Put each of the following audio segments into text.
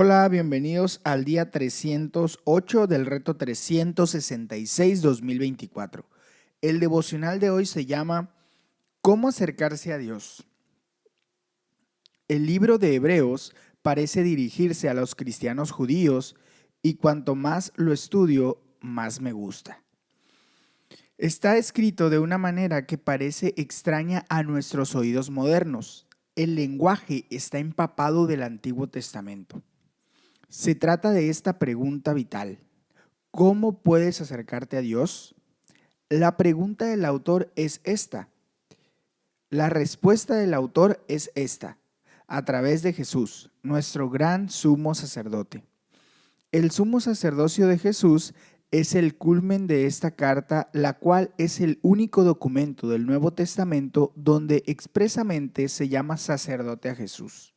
Hola, bienvenidos al día 308 del reto 366-2024. El devocional de hoy se llama ¿Cómo acercarse a Dios? El libro de Hebreos parece dirigirse a los cristianos judíos y cuanto más lo estudio, más me gusta. Está escrito de una manera que parece extraña a nuestros oídos modernos. El lenguaje está empapado del Antiguo Testamento. Se trata de esta pregunta vital. ¿Cómo puedes acercarte a Dios? La pregunta del autor es esta. La respuesta del autor es esta. A través de Jesús, nuestro gran sumo sacerdote. El sumo sacerdocio de Jesús es el culmen de esta carta, la cual es el único documento del Nuevo Testamento donde expresamente se llama sacerdote a Jesús.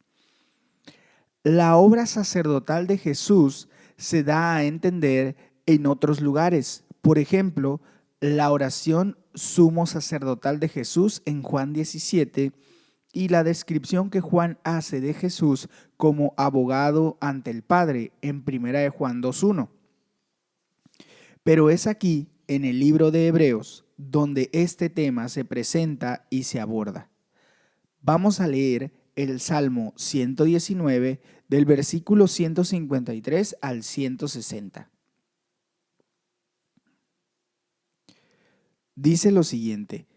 La obra sacerdotal de Jesús se da a entender en otros lugares. Por ejemplo, la oración sumo sacerdotal de Jesús en Juan 17 y la descripción que Juan hace de Jesús como abogado ante el Padre en 1 de Juan 2:1. Pero es aquí, en el libro de Hebreos, donde este tema se presenta y se aborda. Vamos a leer el Salmo 119 del versículo 153 al 160. Dice lo siguiente.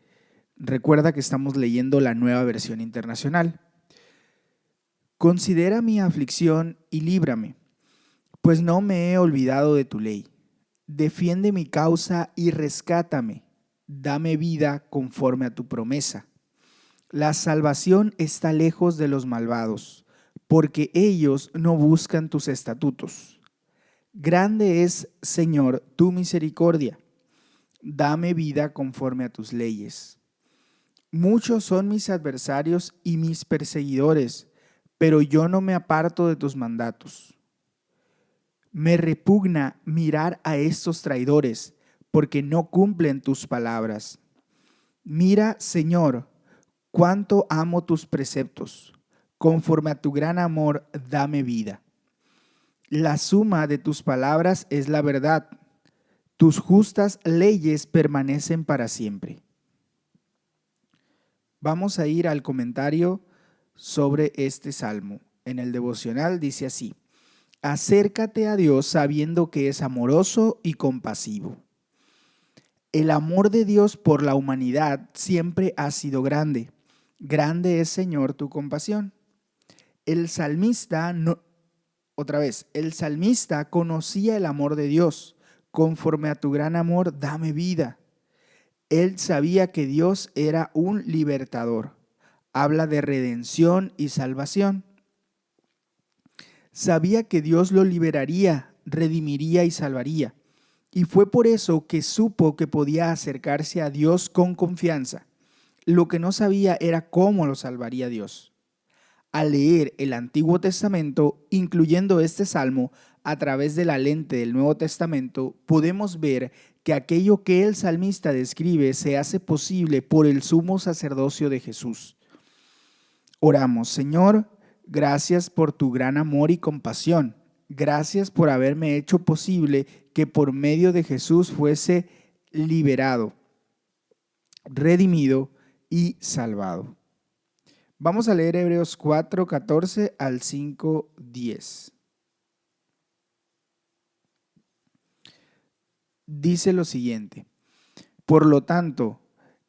Recuerda que estamos leyendo la Nueva Versión Internacional. Considera mi aflicción y líbrame, pues no me he olvidado de tu ley. Defiende mi causa y rescátame. Dame vida conforme a tu promesa. La salvación está lejos de los malvados, porque ellos no buscan tus estatutos. Grande es, Señor, tu misericordia. Dame vida conforme a tus leyes. Muchos son mis adversarios y mis perseguidores, pero yo no me aparto de tus mandatos. Me repugna mirar a estos traidores, porque no cumplen tus palabras. Mira, Señor, cuánto amo tus preceptos. Conforme a tu gran amor, dame vida. La suma de tus palabras es la verdad. Tus justas leyes permanecen para siempre. Vamos a ir al comentario sobre este salmo. En el devocional dice así: acércate a Dios sabiendo que es amoroso y compasivo. El amor de Dios por la humanidad siempre ha sido grande. Grande es, Señor, tu compasión. El salmista conocía el amor de Dios. Conforme a tu gran amor, dame vida. Él sabía que Dios era un libertador. Habla de redención y salvación. Sabía que Dios lo liberaría, redimiría y salvaría. Y fue por eso que supo que podía acercarse a Dios con confianza. Lo que no sabía era cómo lo salvaría Dios. Al leer el Antiguo Testamento, incluyendo este salmo, a través de la lente del Nuevo Testamento, podemos ver que aquello que el salmista describe se hace posible por el sumo sacerdocio de Jesús. Oramos, Señor, gracias por tu gran amor y compasión. Gracias por haberme hecho posible que por medio de Jesús fuese liberado, redimido y salvado. Vamos a leer Hebreos 4:14 al 5:10. Dice lo siguiente: por lo tanto,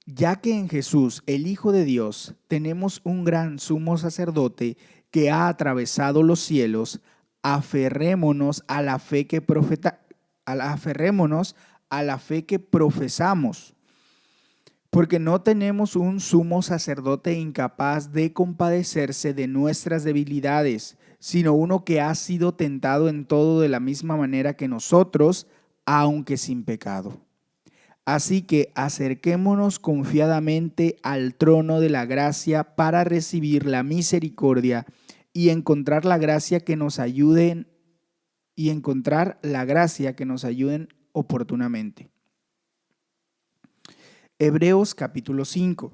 ya que en Jesús, el Hijo de Dios, tenemos un gran sumo sacerdote que ha atravesado los cielos, aferrémonos a la fe que profesamos. Porque no tenemos un sumo sacerdote incapaz de compadecerse de nuestras debilidades, sino uno que ha sido tentado en todo de la misma manera que nosotros, aunque sin pecado. Así que acerquémonos confiadamente al trono de la gracia para recibir la misericordia y encontrar la gracia que nos ayuden oportunamente. Hebreos capítulo 5.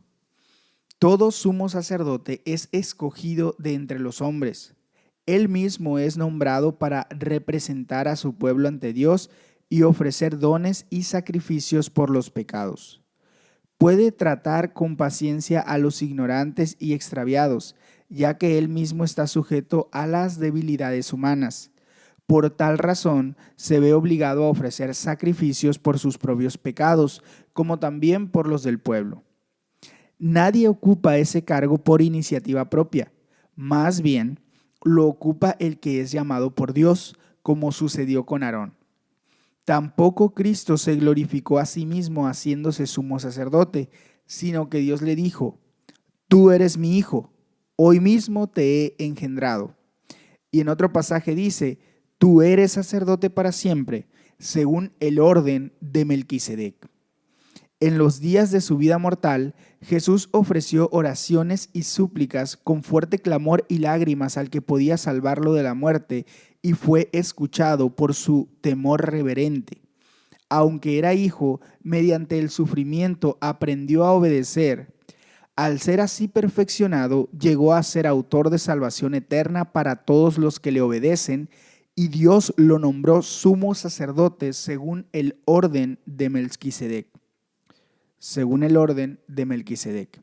Todo sumo sacerdote es escogido de entre los hombres. Él mismo es nombrado para representar a su pueblo ante Dios y ofrecer dones y sacrificios por los pecados. Puede tratar con paciencia a los ignorantes y extraviados, ya que Él mismo está sujeto a las debilidades humanas. Por tal razón, se ve obligado a ofrecer sacrificios por sus propios pecados, como también por los del pueblo. Nadie ocupa ese cargo por iniciativa propia. Más bien, lo ocupa el que es llamado por Dios, como sucedió con Aarón. Tampoco Cristo se glorificó a sí mismo haciéndose sumo sacerdote, sino que Dios le dijo: Tú eres mi hijo, hoy mismo te he engendrado. Y en otro pasaje dice: Tú eres sacerdote para siempre, según el orden de Melquisedec. En los días de su vida mortal, Jesús ofreció oraciones y súplicas con fuerte clamor y lágrimas al que podía salvarlo de la muerte, y fue escuchado por su temor reverente. Aunque era hijo, mediante el sufrimiento aprendió a obedecer. Al ser así perfeccionado, llegó a ser autor de salvación eterna para todos los que le obedecen, y Dios lo nombró sumo sacerdote según el orden de Melquisedec. Según el orden de Melquisedec.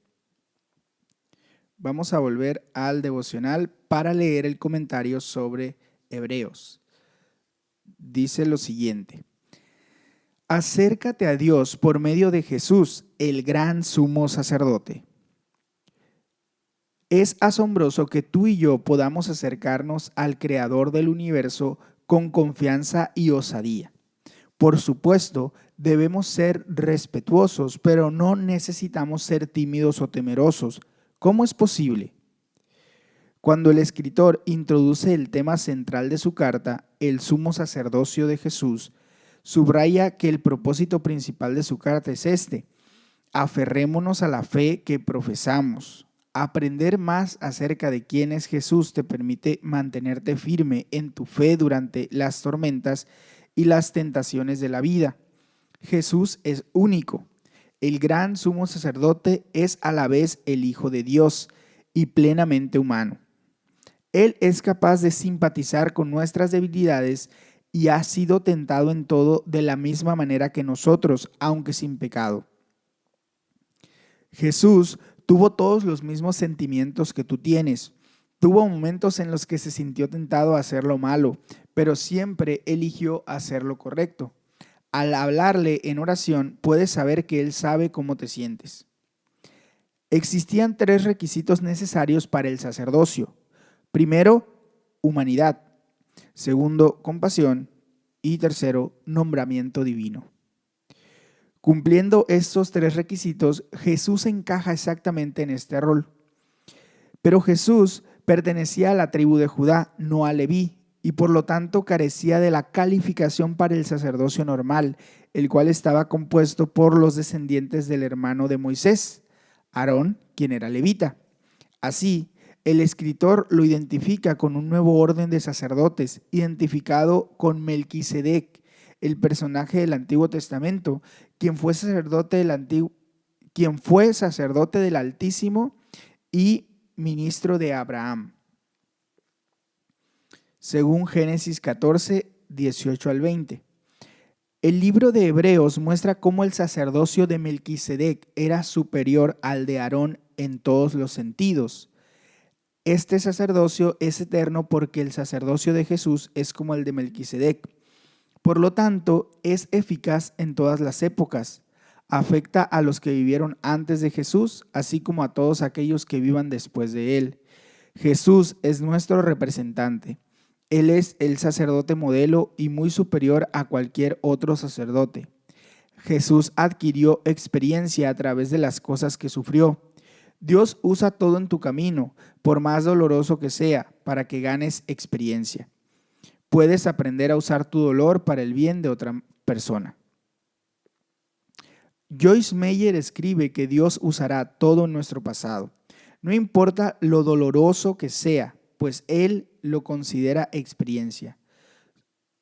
Vamos a volver al devocional para leer el comentario sobre Hebreos. Dice lo siguiente: acércate a Dios por medio de Jesús, el gran sumo sacerdote. Es asombroso que tú y yo podamos acercarnos al Creador del universo con confianza y osadía. Por supuesto, debemos ser respetuosos, pero no necesitamos ser tímidos o temerosos. ¿Cómo es posible? Cuando el escritor introduce el tema central de su carta, el sumo sacerdocio de Jesús, subraya que el propósito principal de su carta es este: aferrémonos a la fe que profesamos. Aprender más acerca de quién es Jesús te permite mantenerte firme en tu fe durante las tormentas y las tentaciones de la vida. Jesús es único. El gran sumo sacerdote es a la vez el Hijo de Dios y plenamente humano. Él es capaz de simpatizar con nuestras debilidades y ha sido tentado en todo de la misma manera que nosotros, aunque sin pecado. Jesús tuvo todos los mismos sentimientos que tú tienes. Tuvo momentos en los que se sintió tentado a hacer lo malo, pero siempre eligió hacer lo correcto. Al hablarle en oración, puedes saber que Él sabe cómo te sientes. Existían 3 requisitos necesarios para el sacerdocio. Primero, humanidad. Segundo, compasión. Y tercero, nombramiento divino. Cumpliendo estos 3 requisitos, Jesús encaja exactamente en este rol. Pero Jesús pertenecía a la tribu de Judá, no a Leví, y por lo tanto carecía de la calificación para el sacerdocio normal, el cual estaba compuesto por los descendientes del hermano de Moisés, Aarón, quien era levita. Así, el escritor lo identifica con un nuevo orden de sacerdotes, identificado con Melquisedec, el personaje del Antiguo Testamento, quien fue sacerdote del Altísimo y ministro de Abraham. Según Génesis 14, 18 al 20. El libro de Hebreos muestra cómo el sacerdocio de Melquisedec era superior al de Aarón en todos los sentidos. Este sacerdocio es eterno porque el sacerdocio de Jesús es como el de Melquisedec. Por lo tanto, es eficaz en todas las épocas. Afecta a los que vivieron antes de Jesús, así como a todos aquellos que vivan después de él. Jesús es nuestro representante. Él es el sacerdote modelo y muy superior a cualquier otro sacerdote. Jesús adquirió experiencia a través de las cosas que sufrió. Dios usa todo en tu camino, por más doloroso que sea, para que ganes experiencia. Puedes aprender a usar tu dolor para el bien de otra persona. Joyce Meyer escribe que Dios usará todo en nuestro pasado. No importa lo doloroso que sea, pues Él lo considera experiencia.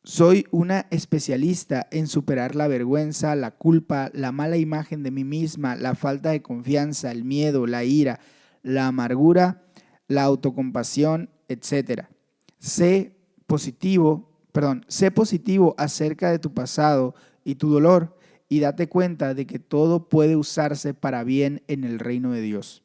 Soy una especialista en superar la vergüenza, la culpa, la mala imagen de mí misma, la falta de confianza, el miedo, la ira, la amargura, la autocompasión, etc. Sé positivo acerca de tu pasado y tu dolor y date cuenta de que todo puede usarse para bien en el reino de Dios.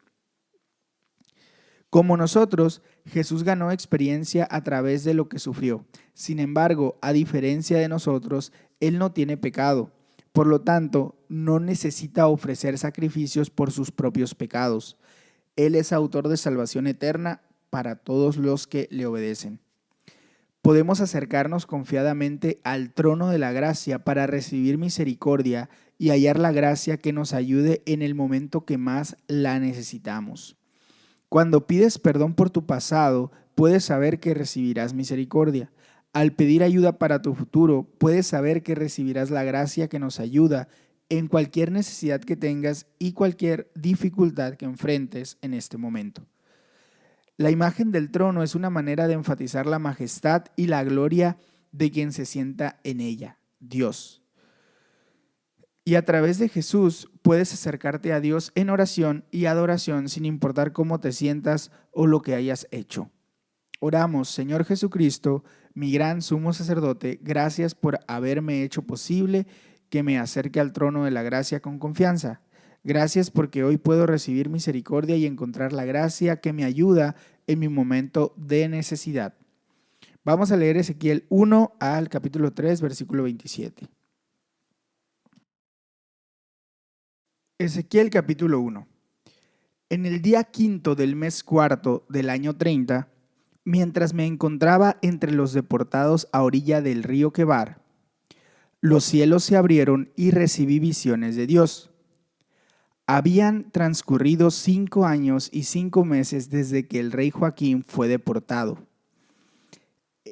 Como nosotros, Jesús ganó experiencia a través de lo que sufrió. Sin embargo, a diferencia de nosotros, Él no tiene pecado. Por lo tanto, no necesita ofrecer sacrificios por sus propios pecados. Él es autor de salvación eterna para todos los que le obedecen. Podemos acercarnos confiadamente al trono de la gracia para recibir misericordia y hallar la gracia que nos ayude en el momento que más la necesitamos. Cuando pides perdón por tu pasado, puedes saber que recibirás misericordia. Al pedir ayuda para tu futuro, puedes saber que recibirás la gracia que nos ayuda en cualquier necesidad que tengas y cualquier dificultad que enfrentes en este momento. La imagen del trono es una manera de enfatizar la majestad y la gloria de quien se sienta en ella, Dios. Y a través de Jesús puedes acercarte a Dios en oración y adoración sin importar cómo te sientas o lo que hayas hecho. Oramos, Señor Jesucristo, mi gran sumo sacerdote, gracias por haberme hecho posible que me acerque al trono de la gracia con confianza. Gracias porque hoy puedo recibir misericordia y encontrar la gracia que me ayuda en mi momento de necesidad. Vamos a leer Ezequiel 1 al capítulo 3, versículo 27. Ezequiel capítulo 1. En el día quinto del mes cuarto del año 30, mientras me encontraba entre los deportados a orilla del río Quebar, los cielos se abrieron y recibí visiones de Dios. Habían transcurrido 5 años y 5 meses desde que el rey Joaquín fue deportado.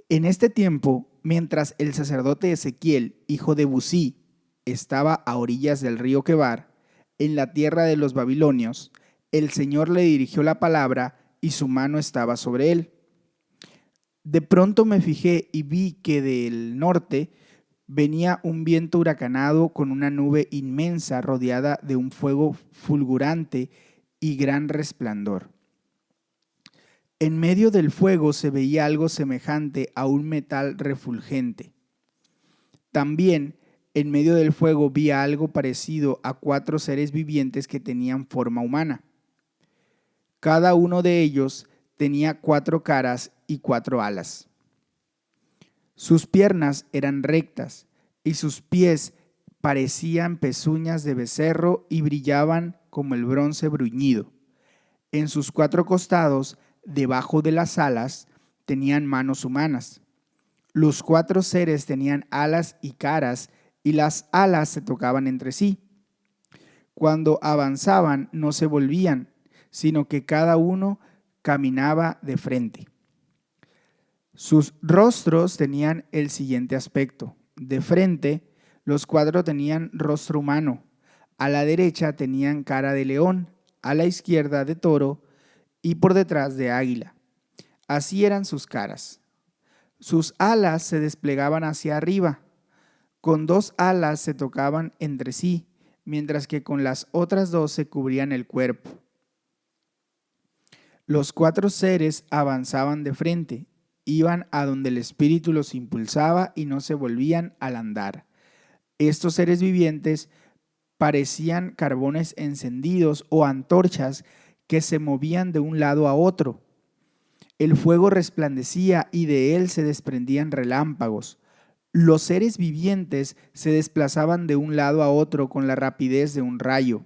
En este tiempo, mientras el sacerdote Ezequiel, hijo de Busí, estaba a orillas del río Quebar, en la tierra de los babilonios, el Señor le dirigió la palabra y su mano estaba sobre él. De pronto me fijé y vi que del norte venía un viento huracanado con una nube inmensa rodeada de un fuego fulgurante y gran resplandor. En medio del fuego se veía algo semejante a un metal refulgente. También en medio del fuego vi algo parecido a 4 seres vivientes que tenían forma humana. Cada uno de ellos tenía 4 caras y 4 alas. Sus piernas eran rectas y sus pies parecían pezuñas de becerro y brillaban como el bronce bruñido. En sus 4 costados, debajo de las alas, tenían manos humanas. Los 4 seres tenían alas y caras y las alas se tocaban entre sí. Cuando avanzaban no se volvían, sino que cada uno caminaba de frente. Sus rostros tenían el siguiente aspecto. De frente, los 4 tenían rostro humano. A la derecha tenían cara de león, a la izquierda de toro y por detrás de águila. Así eran sus caras. Sus alas se desplegaban hacia arriba. Con 2 alas se tocaban entre sí, mientras que con las otras 2 se cubrían el cuerpo. Los 4 seres avanzaban de frente. Iban a donde el espíritu los impulsaba y no se volvían al andar. Estos seres vivientes parecían carbones encendidos o antorchas que se movían de un lado a otro. El fuego resplandecía y de él se desprendían relámpagos. Los seres vivientes se desplazaban de un lado a otro con la rapidez de un rayo.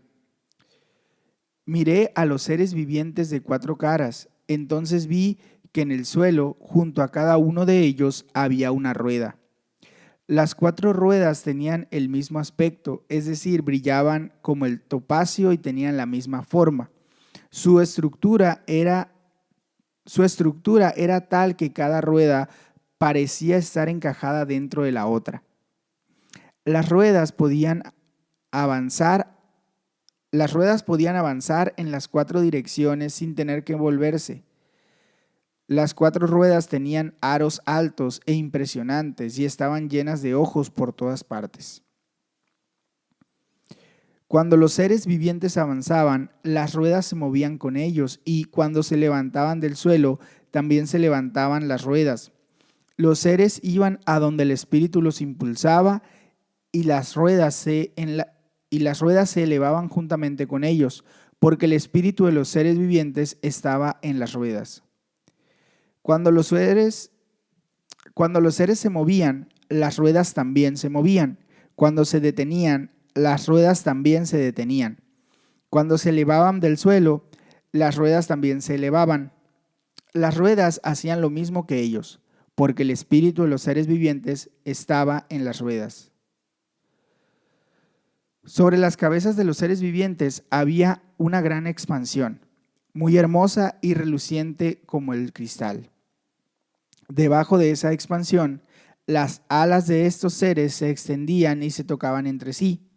Miré a los seres vivientes de 4 caras. Entonces vi que en el suelo, junto a cada uno de ellos, había una rueda. Las 4 ruedas tenían el mismo aspecto, es decir, brillaban como el topacio y tenían la misma forma. Su estructura era tal que cada rueda parecía estar encajada dentro de la otra. Las ruedas podían avanzar en las 4 direcciones sin tener que volverse. Las 4 ruedas tenían aros altos e impresionantes y estaban llenas de ojos por todas partes. Cuando los seres vivientes avanzaban, las ruedas se movían con ellos y cuando se levantaban del suelo, también se levantaban las ruedas. Los seres iban a donde el espíritu los impulsaba y las ruedas se elevaban juntamente con ellos, porque el espíritu de los seres vivientes estaba en las ruedas. Cuando los seres se movían, las ruedas también se movían. Cuando se detenían, las ruedas también se detenían. Cuando se elevaban del suelo, las ruedas también se elevaban. Las ruedas hacían lo mismo que ellos, porque el espíritu de los seres vivientes estaba en las ruedas. Sobre las cabezas de los seres vivientes había una gran expansión, muy hermosa y reluciente como el cristal. Debajo de esa expansión, las alas de estos seres se extendían y se tocaban entre sí.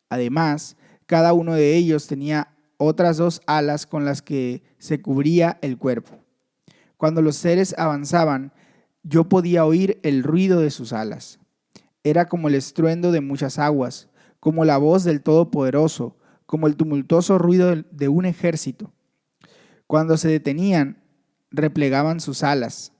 Además, cada uno de ellos tenía otras 2 alas con las que se cubría el cuerpo. Cuando los seres avanzaban, yo podía oír el ruido de sus alas. Era como el estruendo de muchas aguas, como la voz del Todopoderoso, como el tumultuoso ruido de un ejército. Cuando se detenían, replegaban sus alas.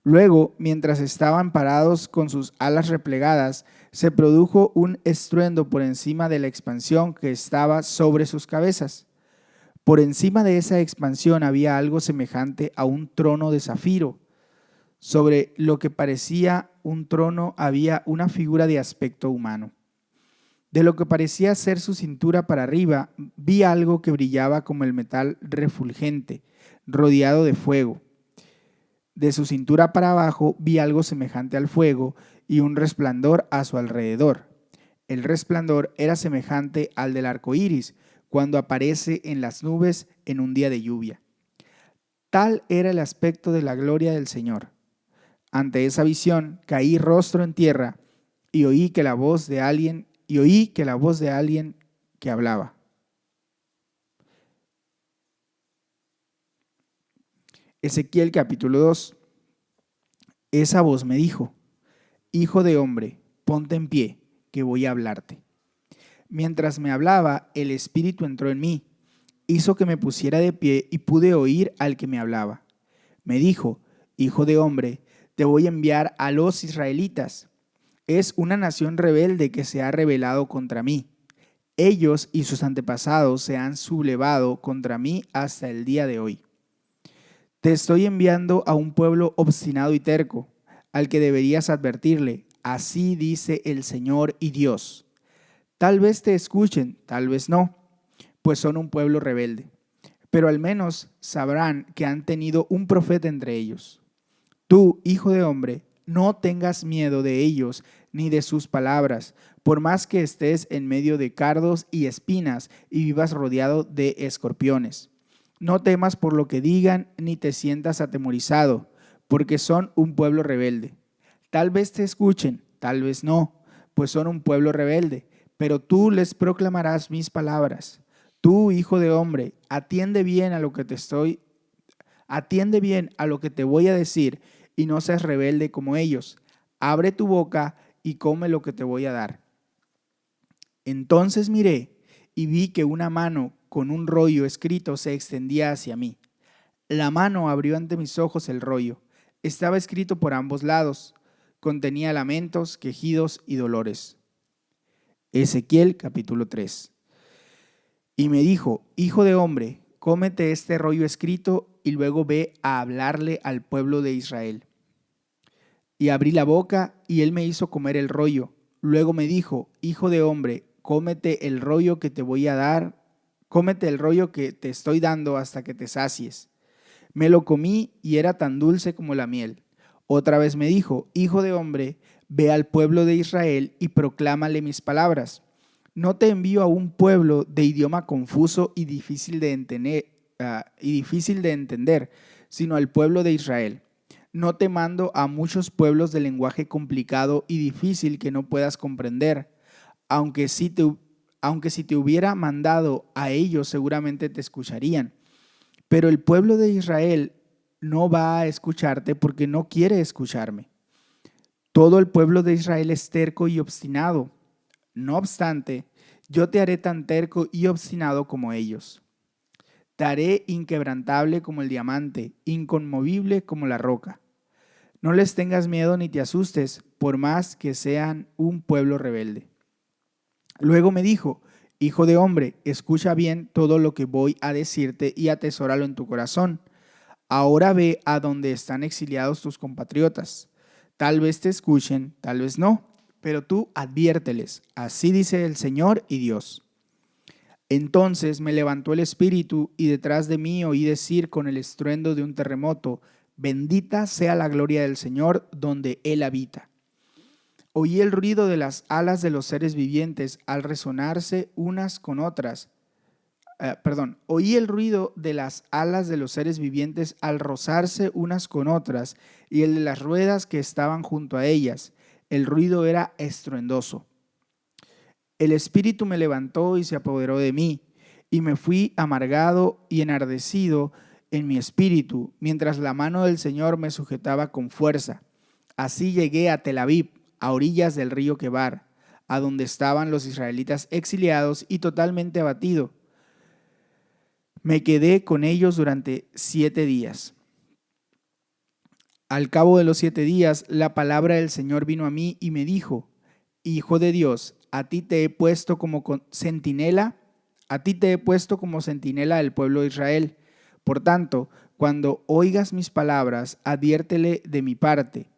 Luego, mientras estaban parados con sus alas replegadas, se produjo un estruendo por encima de la expansión que estaba sobre sus cabezas. Por encima de esa expansión había algo semejante a un trono de zafiro. Sobre lo que parecía un trono había una figura de aspecto humano. De lo que parecía ser su cintura para arriba, vi algo que brillaba como el metal refulgente, rodeado de fuego. De su cintura para abajo vi algo semejante al fuego y un resplandor a su alrededor. El resplandor era semejante al del arco iris cuando aparece en las nubes en un día de lluvia. Tal era el aspecto de la gloria del Señor. Ante esa visión caí rostro en tierra y oí que la voz de alguien que hablaba. Ezequiel capítulo 2. Esa voz me dijo: Hijo de hombre, ponte en pie, que voy a hablarte. Mientras me hablaba, el Espíritu entró en mí, hizo que me pusiera de pie y pude oír al que me hablaba. Me dijo: Hijo de hombre, te voy a enviar a los israelitas. Es una nación rebelde que se ha rebelado contra mí. Ellos y sus antepasados se han sublevado contra mí hasta el día de hoy. Te estoy enviando a un pueblo obstinado y terco, al que deberías advertirle: así dice el Señor y Dios. Tal vez te escuchen, tal vez no, pues son un pueblo rebelde. Pero al menos sabrán que han tenido un profeta entre ellos. Tú, hijo de hombre, no tengas miedo de ellos ni de sus palabras, por más que estés en medio de cardos y espinas y vivas rodeado de escorpiones. No temas por lo que digan ni te sientas atemorizado, porque son un pueblo rebelde. Tal vez te escuchen, tal vez no, pues son un pueblo rebelde, pero tú les proclamarás mis palabras. Tú, hijo de hombre, atiende bien a lo que te voy a decir y no seas rebelde como ellos. Abre tu boca y come lo que te voy a dar. Entonces miré y vi que una mano con un rollo escrito se extendía hacia mí. La mano abrió ante mis ojos el rollo. Estaba escrito por ambos lados. Contenía lamentos, quejidos y dolores. Ezequiel capítulo 3. Y me dijo: Hijo de hombre, cómete este rollo escrito y luego ve a hablarle al pueblo de Israel. Y abrí la boca y él me hizo comer el rollo. Luego me dijo: Hijo de hombre, cómete el rollo que te voy a dar, cómete el rollo que te estoy dando hasta que te sacies. Me lo comí y era tan dulce como la miel. Otra vez me dijo: Hijo de hombre, ve al pueblo de Israel y proclámale mis palabras. No te envío a un pueblo de idioma confuso y difícil de entender, sino al pueblo de Israel. No te mando a muchos pueblos de lenguaje complicado y difícil que no puedas comprender. Aunque si te hubiera mandado a ellos, seguramente te escucharían. Pero el pueblo de Israel no va a escucharte porque no quiere escucharme. Todo el pueblo de Israel es terco y obstinado. No obstante, yo te haré tan terco y obstinado como ellos. Te haré inquebrantable como el diamante, inconmovible como la roca. No les tengas miedo ni te asustes, por más que sean un pueblo rebelde. Luego me dijo: Hijo de hombre, escucha bien todo lo que voy a decirte y atesóralo en tu corazón. Ahora ve a donde están exiliados tus compatriotas. Tal vez te escuchen, tal vez no, pero tú adviérteles. Así dice el Señor y Dios. Entonces me levantó el espíritu y detrás de mí oí decir con el estruendo de un terremoto: Bendita sea la gloria del Señor donde Él habita. Oí el ruido de las alas de los seres vivientes al resonarse unas con otras. Oí el ruido de las alas de los seres vivientes al rozarse unas con otras y el de las ruedas que estaban junto a ellas. El ruido era estruendoso. El espíritu me levantó y se apoderó de mí, y me fui amargado y enardecido en mi espíritu, mientras la mano del Señor me sujetaba con fuerza. Así llegué a Tel Aviv, a orillas del río Quebar, a donde estaban los israelitas exiliados, y totalmente abatido. Me quedé con ellos durante 7 días. Al cabo de los 7 días, la palabra del Señor vino a mí y me dijo: Hijo de Dios, a ti te he puesto como centinela, del pueblo de Israel. Por tanto, cuando oigas mis palabras, adviértele de mi parte.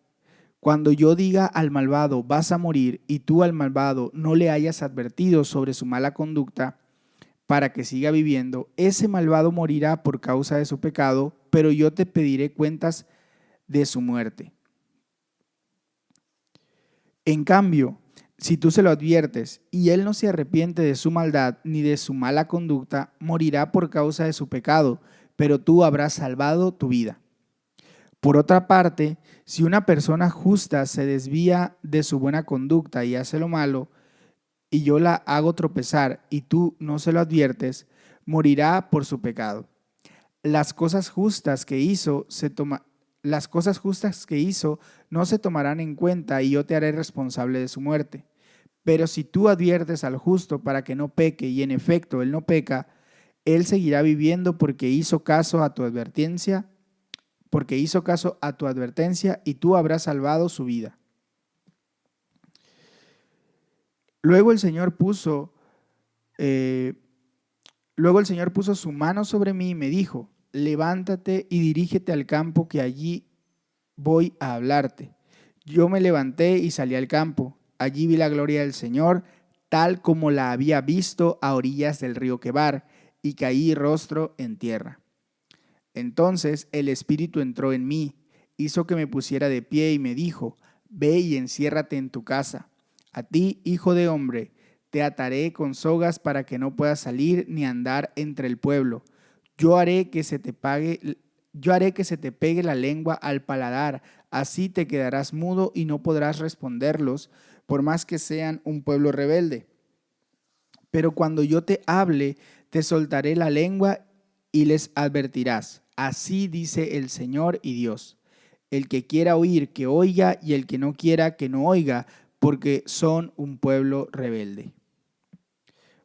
Cuando yo diga al malvado: vas a morir, y tú al malvado no le hayas advertido sobre su mala conducta, para que siga viviendo, ese malvado morirá por causa de su pecado, pero yo te pediré cuentas de su muerte. En cambio, si tú se lo adviertes y él no se arrepiente de su maldad ni de su mala conducta, morirá por causa de su pecado, pero tú habrás salvado tu vida. Por otra parte, si una persona justa se desvía de su buena conducta y hace lo malo, y yo la hago tropezar y tú no se lo adviertes, morirá por su pecado. Las cosas justas que hizo no se tomarán en cuenta y yo te haré responsable de su muerte. Pero si tú adviertes al justo para que no peque y en efecto él no peca, él seguirá viviendo porque hizo caso a tu advertencia, y tú habrás salvado su vida. Luego el Señor puso su mano sobre mí y me dijo: levántate y dirígete al campo, que allí voy a hablarte. Yo me levanté y salí al campo. Allí vi la gloria del Señor, tal como la había visto a orillas del río Quebar, y caí rostro en tierra. Entonces el Espíritu entró en mí, hizo que me pusiera de pie y me dijo: ve y enciérrate en tu casa. A ti, hijo de hombre, te ataré con sogas para que no puedas salir ni andar entre el pueblo. Yo haré que se te pegue la lengua al paladar, así te quedarás mudo y no podrás responderlos, por más que sean un pueblo rebelde. Pero cuando yo te hable, te soltaré la lengua y les advertirás. Así dice el Señor y Dios. El que quiera oír, que oiga, y el que no quiera, que no oiga, porque son un pueblo rebelde.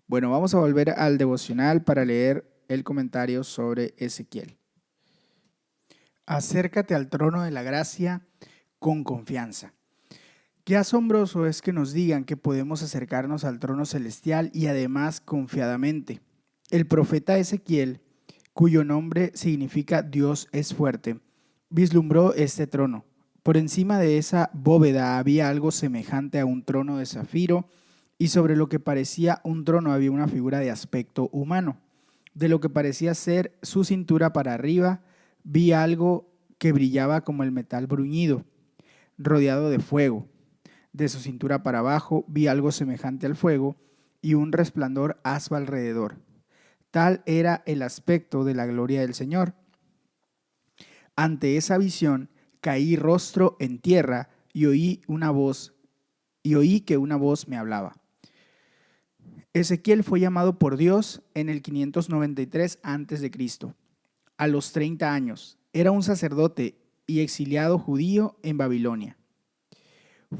Bueno, vamos a volver al devocional para leer el comentario sobre Ezequiel. Acércate al trono de la gracia con confianza. Qué asombroso es que nos digan que podemos acercarnos al trono celestial y además confiadamente. El profeta Ezequiel, cuyo nombre significa Dios es fuerte, vislumbró este trono. Por encima de esa bóveda había algo semejante a un trono de zafiro, y sobre lo que parecía un trono había una figura de aspecto humano. De lo que parecía ser su cintura para arriba, vi algo que brillaba como el metal bruñido, rodeado de fuego. De su cintura para abajo vi algo semejante al fuego y un resplandor a su alrededor. Tal era el aspecto de la gloria del Señor. Ante esa visión caí rostro en tierra y oí que una voz me hablaba. Ezequiel fue llamado por Dios en el 593 a.C., a los 30 años. Era un sacerdote y exiliado judío en Babilonia.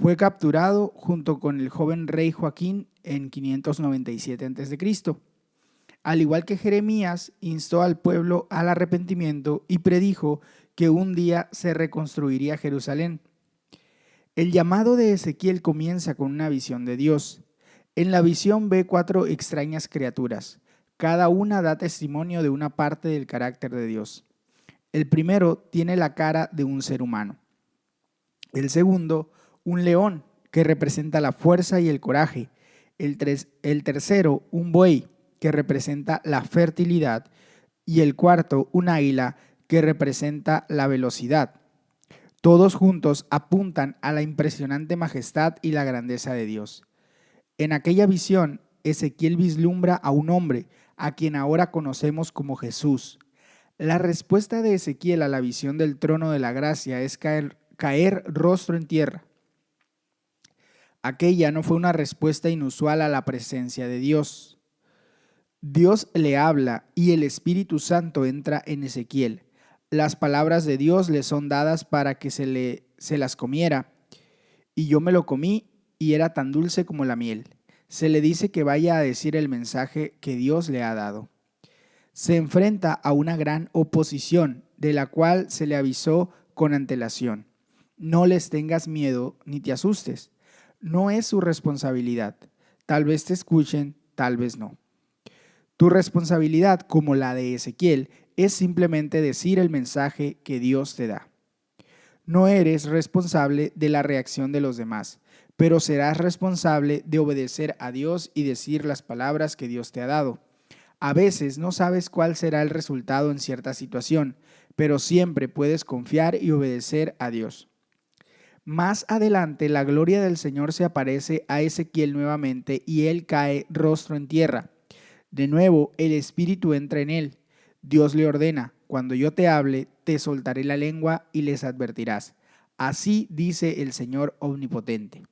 Fue capturado junto con el joven rey Joaquín en 597 a.C. Al igual que Jeremías, instó al pueblo al arrepentimiento y predijo que un día se reconstruiría Jerusalén. El llamado de Ezequiel comienza con una visión de Dios. En la visión ve 4 extrañas criaturas. Cada una da testimonio de una parte del carácter de Dios. El primero tiene la cara de un ser humano. El segundo, un león, que representa la fuerza y el coraje. El tercero, un buey, que representa la fertilidad. Y el cuarto, un águila, que representa la velocidad. Todos juntos apuntan a la impresionante majestad y la grandeza de Dios. En aquella visión, Ezequiel vislumbra a un hombre, a quien ahora conocemos como Jesús. La respuesta de Ezequiel a la visión del trono de la gracia es caer rostro en tierra. Aquella no fue una respuesta inusual a la presencia de Dios. Dios le habla y el Espíritu Santo entra en Ezequiel. Las palabras de Dios le son dadas para que se las comiera. Y yo me lo comí y era tan dulce como la miel. Se le dice que vaya a decir el mensaje que Dios le ha dado. Se enfrenta a una gran oposición, de la cual se le avisó con antelación. No les tengas miedo ni te asustes. No es su responsabilidad. Tal vez te escuchen, tal vez no. Tu responsabilidad, como la de Ezequiel, es simplemente decir el mensaje que Dios te da. No eres responsable de la reacción de los demás, pero serás responsable de obedecer a Dios y decir las palabras que Dios te ha dado. A veces no sabes cuál será el resultado en cierta situación, pero siempre puedes confiar y obedecer a Dios. Más adelante, la gloria del Señor se aparece a Ezequiel nuevamente y él cae rostro en tierra. De nuevo, el Espíritu entra en él. Dios le ordena: cuando yo te hable, te soltaré la lengua y les advertirás. Así dice el Señor omnipotente.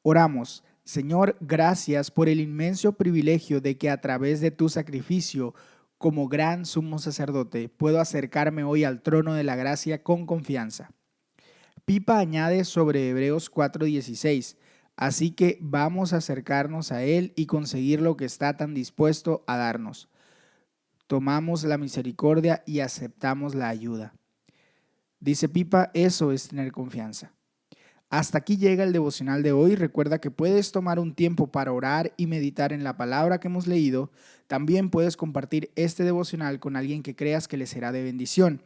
Oramos. Señor, gracias por el inmenso privilegio de que a través de tu sacrificio como gran sumo sacerdote puedo acercarme hoy al trono de la gracia con confianza. Pipa añade sobre Hebreos 4:16, así que vamos a acercarnos a Él y conseguir lo que está tan dispuesto a darnos. Tomamos la misericordia y aceptamos la ayuda. Dice Pipa, eso es tener confianza. Hasta aquí llega el devocional de hoy. Recuerda que puedes tomar un tiempo para orar y meditar en la palabra que hemos leído. También puedes compartir este devocional con alguien que creas que le será de bendición.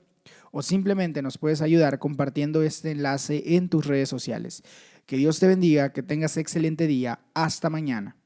O simplemente nos puedes ayudar compartiendo este enlace en tus redes sociales. Que Dios te bendiga, que tengas excelente día. Hasta mañana.